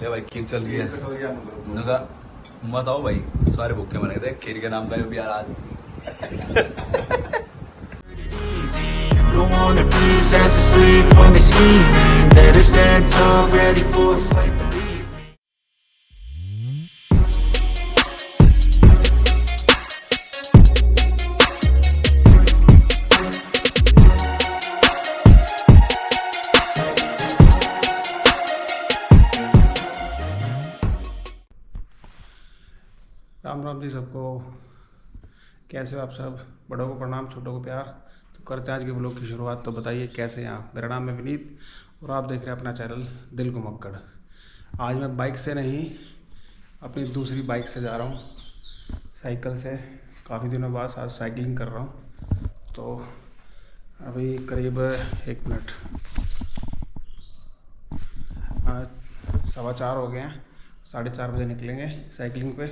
ले भाई खीर चल रही है। उन्होंने मत आओ भाई, सारे भूखे मरे थे खीर के नाम का भी यार आज। राम राम जी सबको, कैसे हो आप सब। बड़ों को प्रणाम, छोटों को प्यार। तो करते हैं आज के ब्लॉग की शुरुआत। तो बताइए कैसे हैं आप। मेरा नाम है विनीत और आप देख रहे हैं अपना चैनल दिल को मक्कड़। आज मैं बाइक से नहीं, अपनी दूसरी बाइक से जा रहा हूँ, साइकिल से। काफ़ी दिनों बाद आज साइकिलिंग कर रहा हूँ। तो अभी करीब 1 मिनट, आज 4:15 हो गए हैं। 4:30 बजे निकलेंगे साइकिलिंग पे।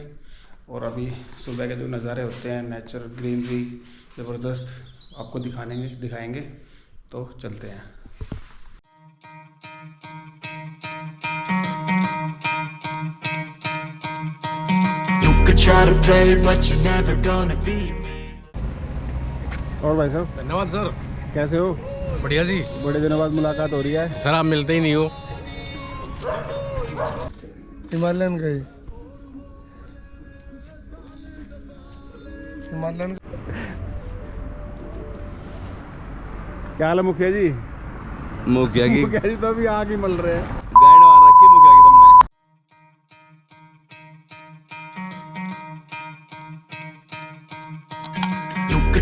और अभी सुबह के जो नज़ारे होते हैं, नेचर, ग्रीनरी ज़बरदस्त, आपको दिखाएंगे। तो चलते हैं। और भाई साहब धन्यवाद सर। कैसे हो। बढ़िया जी। बड़े दिनों बाद मुलाकात हो रही है सर, आप मिलते ही नहीं हो। हिमालयन गए, हिमालयन। क्या हाल है मुखिया जी। मुखिया जी तो अभी आग ही मल रहे हैं। गांड मार रखी है मुखिया की तुमने।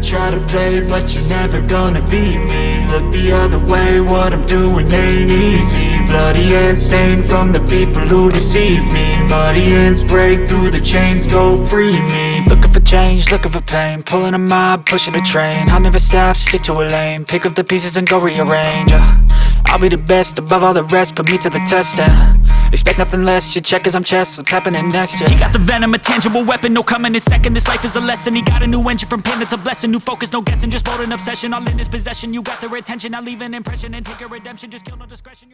Try to play but you're never gonna beat me. Look the other way, what I'm doing ain't easy. Bloody hands stained from the people who deceive me. Muddy hands break through the chains, go free me. Looking for change, looking for pain. Pulling a mob, pushing a train. I'll never stop, stick to a lane. Pick up the pieces and go rearrange. I'll be the best above all the rest, put me to the test and expect nothing less. Your check is I'm chess, what's happening next? Yeah. You got the venom, a tangible weapon, no coming in second. This life is a lesson. He got a new engine from pain, that's a blessing. New focus, no guessing, just bold an obsession. All in his possession, you got their attention. I'll leave an impression and take your redemption. Just kill no discretion.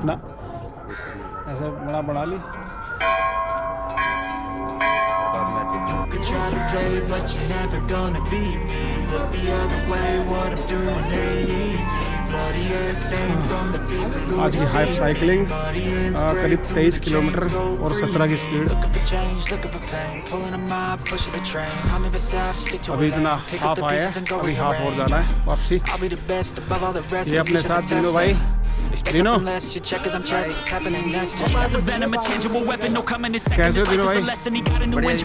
ना ऐसे बना ली। You could try to play but you're never gonna beat me. Look the other way, what I'm doing ain't easy. Bloody hands stained from the people who आज की height cycling करीब 23 kilometre और 17 की speed. अभी इतना half आया है, अभी हाफ और जाना है वापसी। ये अपने साथ दिनो भाई, दिनो कैसे हो दिनो भाई।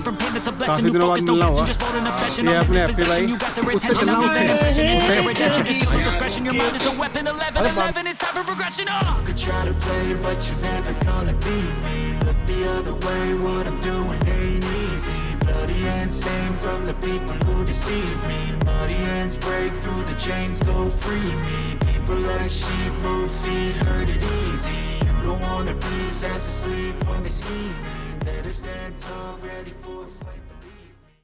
काफी दिनों बाद मिलना हुआ। ये अपने हैप्पी भाई उस पे चलना Weapon 11-11, it's time for progression. You could try to play but you're never gonna beat me. Look the other way, what I'm doing ain't easy. Bloody hands stained from the people who deceive me. Muddy hands break through the chains, go free me. People like sheep move feet, hurt it easy. You don't wanna be fast asleep when they scheming. Better stand tall, ready for a fight, believe me.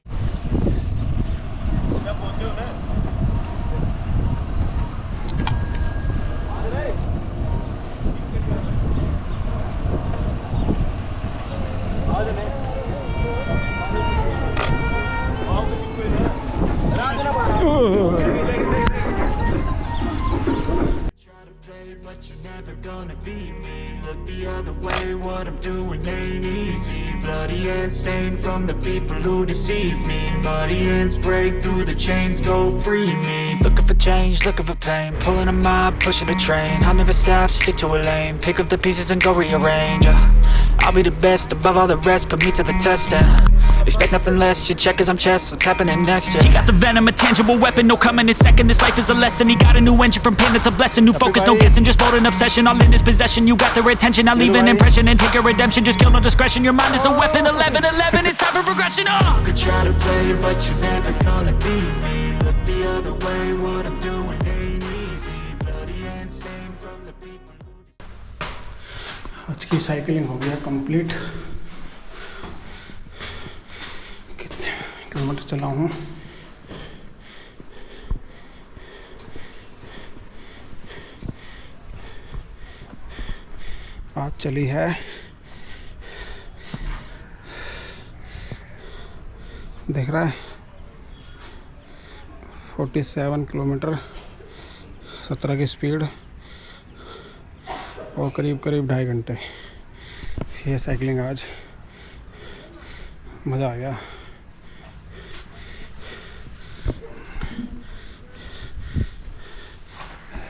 But you're never gonna beat me. Look the other way, what I'm doing ain't easy. Bloody hands stained from the people who deceive me. Muddy hands break through the chains, go free me. Looking for change, looking for pain. Pulling a mob, pushing a train. I'll never stop, stick to a lane. Pick up the pieces and go rearrange. I'll be the best above all the rest, put me to the test and expect nothing less. Your check is I'm chess, what's happening next? Yeah. He got the venom, a tangible weapon, no coming in second. This life is a lesson. He got a new engine from pain, that's a blessing. New focus, no guessing, just bold an obsession. All in his possession, you got their attention. I'll leave an impression and take your redemption. Just kill no discretion. Your mind is a weapon. 11-11, it's time for progression. You could try to play but you're never gonna beat me. Look the other way, what I'm doing ain't easy. Bloody hands stained from the people who आज की cycling हो गया complete. कितने kilometre चला हूँ? आज चली है 47 किलोमीटर, 17 की स्पीड और करीब 2.5 घंटे। ये साइकिलिंग आज मज़ा आ गया।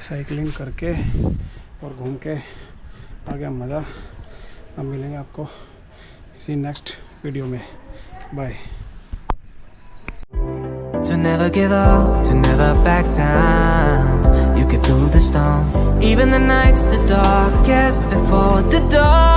साइकिलिंग करके और घूम के आ गया मज़ा। अब मिलेंगे आपको इसी नेक्स्ट वीडियो में। Bye. To never give up, to never back down. You get through the storm, even the nights the darkest before the dawn.